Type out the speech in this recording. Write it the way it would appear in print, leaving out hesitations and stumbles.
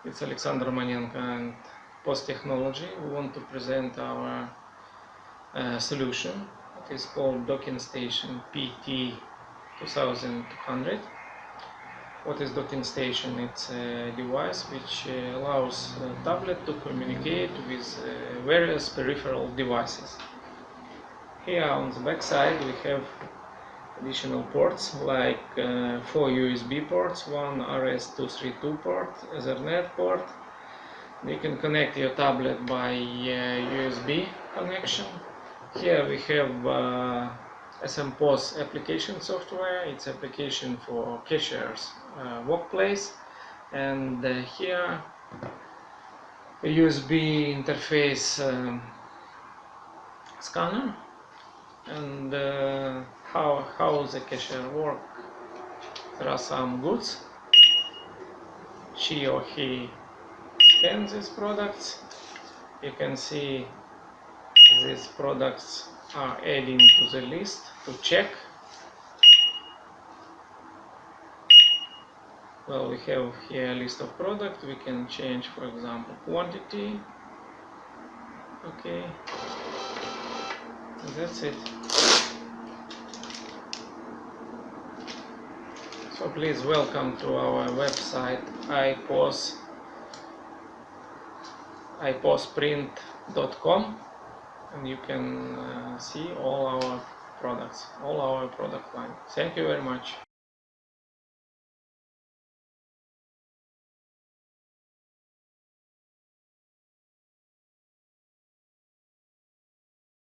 It's Alexander Manenko and POS Technology. We want to present our solution. It is called Docking Station PT2200. What is Docking Station? It's a device which allows a tablet to communicate with various peripheral devices. Here on the back side we have additional ports like 4 USB ports, one RS-232 port, Ethernet port. You can connect your tablet by USB connection. Here we have SM-POS application software. It's application for cashier's workplace, and here a USB interface scanner. And how the cashier work? There are some goods. She or he scans these products. You can see these products are adding to the list to check. Well, we have here a list of products. We can change, for example, quantity. Okay, that's it. So please welcome to our website iposprint.com, and you can see all our products, all our product line. Thank you very much.